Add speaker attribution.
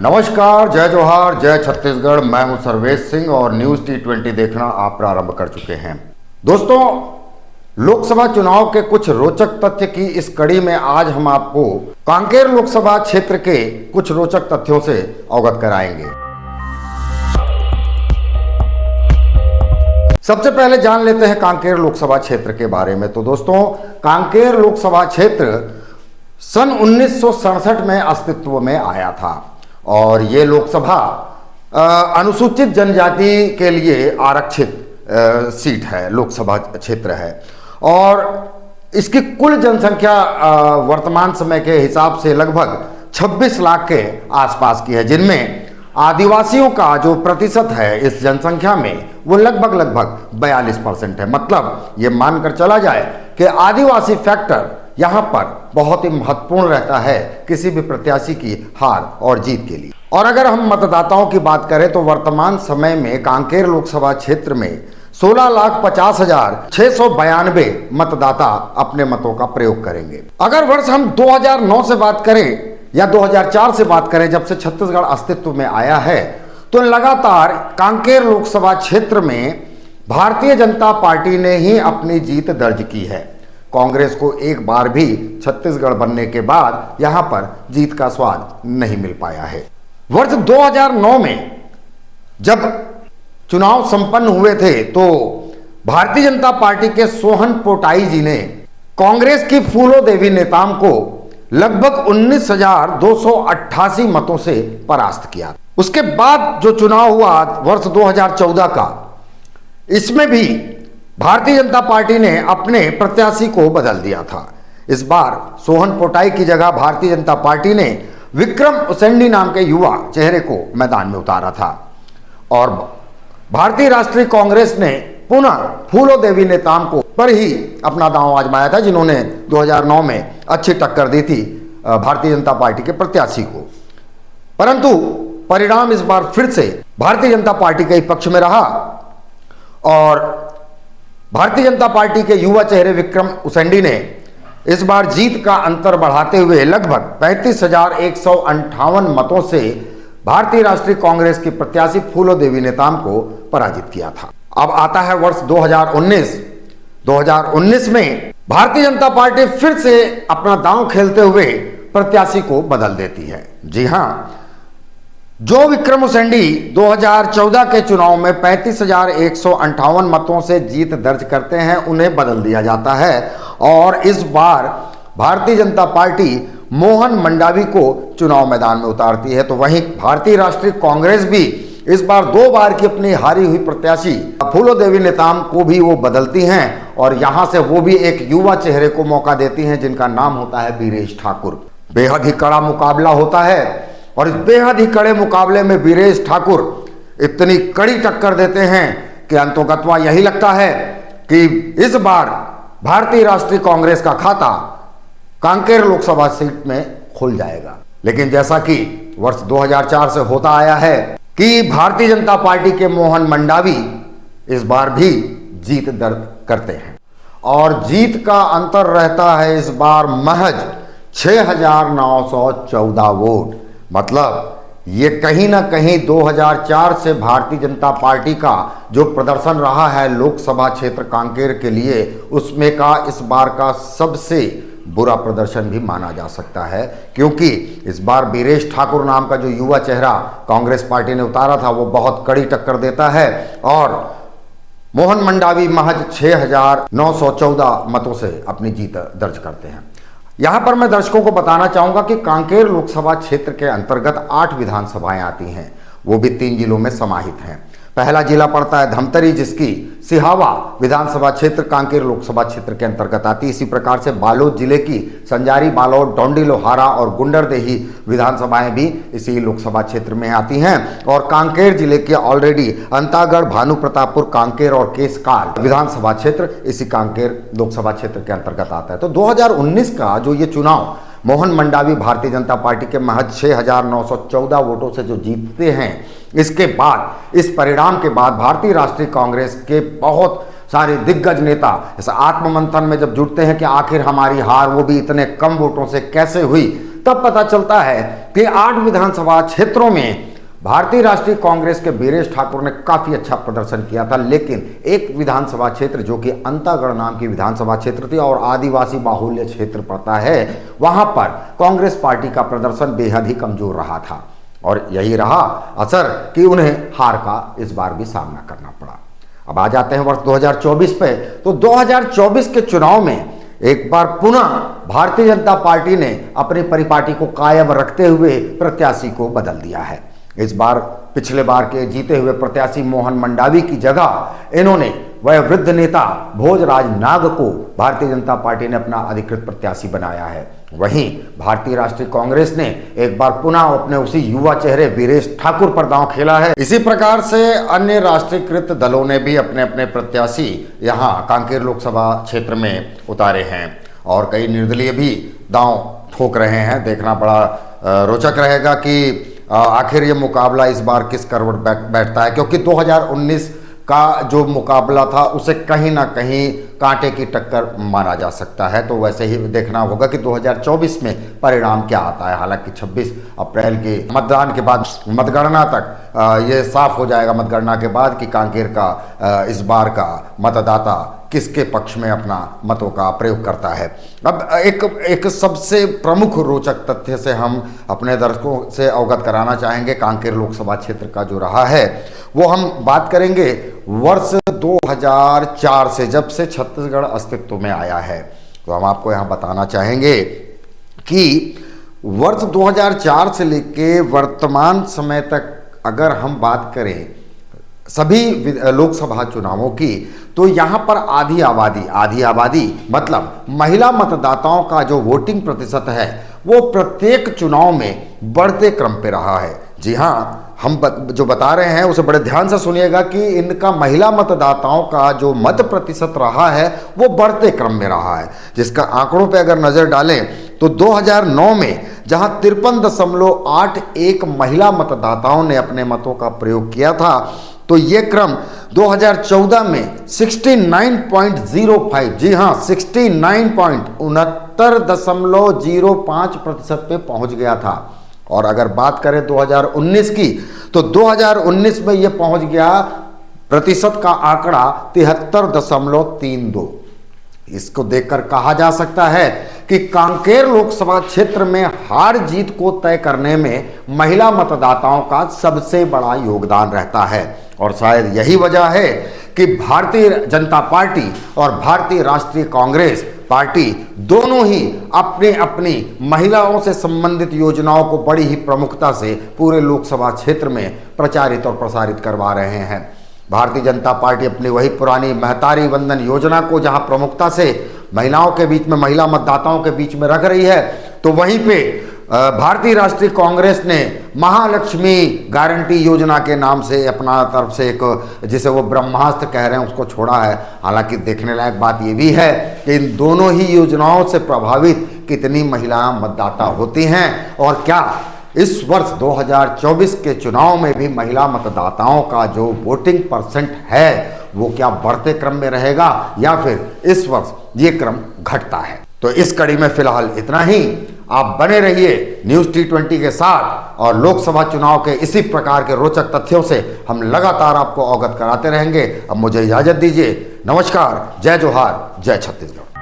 Speaker 1: नमस्कार, जय जोहार, जय छत्तीसगढ़। मैं हूं सर्वेश सिंह और न्यूज़ T20 देखना आप प्रारंभ कर चुके हैं। दोस्तों, लोकसभा चुनाव के कुछ रोचक तथ्य की इस कड़ी में आज हम आपको कांकेर लोकसभा क्षेत्र के कुछ रोचक तथ्यों से अवगत कराएंगे। सबसे पहले जान लेते हैं कांकेर लोकसभा क्षेत्र के बारे में। तो दोस्तों, कांकेर लोकसभा क्षेत्र सन 1967 में अस्तित्व में आया था और ये लोकसभा अनुसूचित जनजाति के लिए आरक्षित सीट है, लोकसभा क्षेत्र है और इसकी कुल जनसंख्या वर्तमान समय के हिसाब से लगभग 26 लाख के आसपास की है, जिनमें आदिवासियों का जो प्रतिशत है इस जनसंख्या में वो लगभग 42% है। मतलब ये मानकर चला जाए कि आदिवासी फैक्टर यहाँ पर बहुत ही महत्वपूर्ण रहता है किसी भी प्रत्याशी की हार और जीत के लिए। और अगर हम मतदाताओं की बात करें तो वर्तमान समय में कांकेर लोकसभा क्षेत्र में 16,50,692 मतदाता अपने मतों का प्रयोग करेंगे। अगर वर्ष हम 2009 से बात करें या 2004 से बात करें, जब से छत्तीसगढ़ अस्तित्व में आया है, तो लगातार कांकेर लोकसभा क्षेत्र में भारतीय जनता पार्टी ने ही अपनी जीत दर्ज की है। कांग्रेस को एक बार भी छत्तीसगढ़ बनने के बाद यहां पर जीत का स्वाद नहीं मिल पाया है। वर्ष 2009 में जब चुनाव संपन्न हुए थे तो भारतीय जनता पार्टी के सोहन पोटाई जी ने कांग्रेस की फूलो देवी नेताम को लगभग 19,288 मतों से परास्त किया। उसके बाद जो चुनाव हुआ वर्ष 2014 का, इसमें भी भारतीय जनता पार्टी ने अपने प्रत्याशी को बदल दिया था। इस बार सोहन पोटाई की जगह भारतीय जनता पार्टी ने विक्रम उसेंडी नाम के युवा चेहरे को मैदान में उतारा था और भारतीय राष्ट्रीय कांग्रेस ने पुनः फूलो देवी नेताम को पर ही अपना दांव आजमाया था, जिन्होंने 2009 में अच्छी टक्कर दी थी भारतीय जनता पार्टी के प्रत्याशी को। परंतु परिणाम इस बार फिर से भारतीय जनता पार्टी के पक्ष में रहा और भारतीय जनता पार्टी के युवा चेहरे विक्रम उसेंडी ने इस बार जीत का अंतर बढ़ाते हुए लगभग 35,158 मतों से भारतीय राष्ट्रीय कांग्रेस की प्रत्याशी फूलो देवी नेताम को पराजित किया था। अब आता है वर्ष 2019 में भारतीय जनता पार्टी फिर से अपना दांव खेलते हुए प्रत्याशी को बदल देती है। जी हां, जो विक्रम उसेंडी 2014 के चुनाव में 35,158 मतों से जीत दर्ज करते हैं, उन्हें बदल दिया जाता है और इस बार भारतीय जनता पार्टी मोहन मंडावी को चुनाव मैदान में उतारती है। तो वहीं भारतीय राष्ट्रीय कांग्रेस भी इस बार 2 बार की अपनी हारी हुई प्रत्याशी फूलो देवी नेताम को भी वो बदलती हैं और यहां से वो भी एक युवा चेहरे को मौका देती हैं, जिनका नाम होता है वीरेश ठाकुर। बेहद ही कड़ा मुकाबला होता है और इस बेहद ही कड़े मुकाबले में वीरेश ठाकुर इतनी कड़ी टक्कर देते हैं कि अंतोगत्वा यही लगता है कि इस बार भारतीय राष्ट्रीय कांग्रेस का खाता कांकेर लोकसभा सीट में खुल जाएगा। लेकिन जैसा कि वर्ष 2004 से होता आया है कि भारतीय जनता पार्टी के मोहन मंडावी इस बार भी जीत दर्ज करते हैं और जीत का अंतर रहता है इस बार महज 6,914 वोट। मतलब ये कहीं ना कहीं 2004 से भारतीय जनता पार्टी का जो प्रदर्शन रहा है लोकसभा क्षेत्र कांकेर के लिए, उसमें का इस बार का सबसे बुरा प्रदर्शन भी माना जा सकता है, क्योंकि इस बार वीरेश ठाकुर नाम का जो युवा चेहरा कांग्रेस पार्टी ने उतारा था वो बहुत कड़ी टक्कर देता है और मोहन मंडावी महज 6,914 मतों से अपनी जीत दर्ज करते हैं। यहां पर मैं दर्शकों को बताना चाहूंगा कि कांकेर लोकसभा क्षेत्र के अंतर्गत 8 विधानसभाएं आती हैं, वो भी 3 जिलों में समाहित हैं। पहला जिला पड़ता है धमतरी, जिसकी सिहावा विधानसभा क्षेत्र कांकेर लोकसभा क्षेत्र के अंतर्गत आती है। इसी प्रकार से बालोद जिले की संजारी, बालोद, डोंडी, लोहारा और गुंडरदेही विधानसभाएं भी इसी लोकसभा क्षेत्र में आती हैं और कांकेर जिले के ऑलरेडी अंतागढ़, भानु प्रतापपुर, कांकेर और केसकाल विधानसभा क्षेत्र इसी कांकेर लोकसभा क्षेत्र के अंतर्गत आता है। तो 2019 का जो ये चुनाव मोहन मंडावी भारतीय जनता पार्टी के महज 6,914 वोटों से जो जीतते हैं, इसके बाद इस परिणाम के बाद भारतीय राष्ट्रीय कांग्रेस के बहुत सारे दिग्गज नेता इस आत्ममंथन में जब जुटते हैं कि आखिर हमारी हार वो भी इतने कम वोटों से कैसे हुई, तब पता चलता है कि 8 विधानसभा क्षेत्रों में भारतीय राष्ट्रीय कांग्रेस के वीरेश ठाकुर ने काफी अच्छा प्रदर्शन किया था, लेकिन एक विधानसभा क्षेत्र जो कि अंतागढ़ नाम की विधानसभा क्षेत्र थी और आदिवासी बाहुल्य क्षेत्र पड़ता है, वहां पर कांग्रेस पार्टी का प्रदर्शन बेहद ही कमजोर रहा था और यही रहा असर कि उन्हें हार का इस बार भी सामना करना पड़ा। अब आ जाते हैं वर्ष 2024 पे। तो 2024 के चुनाव में एक बार पुनः भारतीय जनता पार्टी ने अपनी परिपाटी को कायम रखते हुए प्रत्याशी को बदल दिया है। इस बार पिछले बार के जीते हुए प्रत्याशी मोहन मंडावी की जगह इन्होंने वह वृद्ध नेता भोजराज नाग को भारतीय जनता पार्टी ने अपना अधिकृत प्रत्याशी बनाया है। वहीं भारतीय राष्ट्रीय कांग्रेस ने एक बार पुनः अपने उसी युवा चेहरे वीरेश ठाकुर पर दांव खेला है। इसी प्रकार से अन्य राष्ट्रीयकृत दलों ने भी अपने अपने प्रत्याशी यहां कांकेर लोकसभा क्षेत्र में उतारे हैं और कई निर्दलीय भी दांव ठोक रहे हैं। देखना बड़ा रोचक रहेगा कि आखिर ये मुकाबला इस बार किस करवट बैठता है, क्योंकि 2019 का जो मुकाबला था उसे कहीं ना कहीं कांटे की टक्कर माना जा सकता है। तो वैसे ही देखना होगा कि 2024 में परिणाम क्या आता है। हालांकि 26 अप्रैल के मतदान के बाद मतगणना तक ये साफ हो जाएगा, मतगणना के बाद, कि कांकेर का इस बार का मतदाता किसके पक्ष में अपना मतों का प्रयोग करता है। अब एक सबसे प्रमुख रोचक तथ्य से हम अपने दर्शकों से अवगत कराना चाहेंगे कांकेर लोकसभा क्षेत्र का जो रहा है, वो हम बात करेंगे वर्ष 2004 से, जब से छत्तीसगढ़ अस्तित्व में आया है। तो हम आपको यहाँ बताना चाहेंगे कि वर्ष 2004 से लेके वर्तमान समय तक अगर हम बात करें सभी लोकसभा चुनावों की, तो यहाँ पर आधी आबादी मतलब महिला मतदाताओं का जो वोटिंग प्रतिशत है वो प्रत्येक चुनाव में बढ़ते क्रम पे रहा है। जी हाँ, हम जो बता रहे हैं उसे बड़े ध्यान से सुनिएगा कि इनका महिला मतदाताओं का जो मत प्रतिशत रहा है वो बढ़ते क्रम में रहा है। जिसका आंकड़ों पे अगर नज़र डालें तो 2009 में जहां 53.81 महिला मतदाताओं ने अपने मतों का प्रयोग किया था, तो ये क्रम 2014 में 69.05, जी हाँ 69.69.05% पे पहुंच गया था। और अगर बात करें 2019 की, तो 2019 में ये पहुंच गया प्रतिशत का आंकड़ा 73.32। इसको देखकर कहा जा सकता है कि कांकेर लोकसभा क्षेत्र में हार जीत को तय करने में महिला मतदाताओं का सबसे बड़ा योगदान रहता है। और शायद यही वजह है कि भारतीय जनता पार्टी और भारतीय राष्ट्रीय कांग्रेस पार्टी दोनों ही अपनी अपनी महिलाओं से संबंधित योजनाओं को बड़ी ही प्रमुखता से पूरे लोकसभा क्षेत्र में प्रचारित और प्रसारित करवा रहे हैं। भारतीय जनता पार्टी अपनी वही पुरानी महतारी वंदन योजना को जहां प्रमुखता से महिलाओं के बीच में, महिला मतदाताओं के बीच में रख रही है, तो वहीं पे भारतीय राष्ट्रीय कांग्रेस ने महालक्ष्मी गारंटी योजना के नाम से अपना तरफ से एक, जिसे वो ब्रह्मास्त्र कह रहे हैं, उसको छोड़ा है। हालांकि देखने लायक बात ये भी है कि इन दोनों ही योजनाओं से प्रभावित कितनी महिला मतदाता होती हैं और क्या इस वर्ष 2024 के चुनाव में भी महिला मतदाताओं का जो वोटिंग परसेंट है वो क्या बढ़ते क्रम में रहेगा या फिर इस वर्ष ये क्रम घटता है। तो इस कड़ी में फिलहाल इतना ही। आप बने रहिए न्यूज़ T20 के साथ और लोकसभा चुनाव के इसी प्रकार के रोचक तथ्यों से हम लगातार आपको अवगत कराते रहेंगे। अब मुझे इजाजत दीजिए। नमस्कार, जय जोहार, जय छत्तीसगढ़।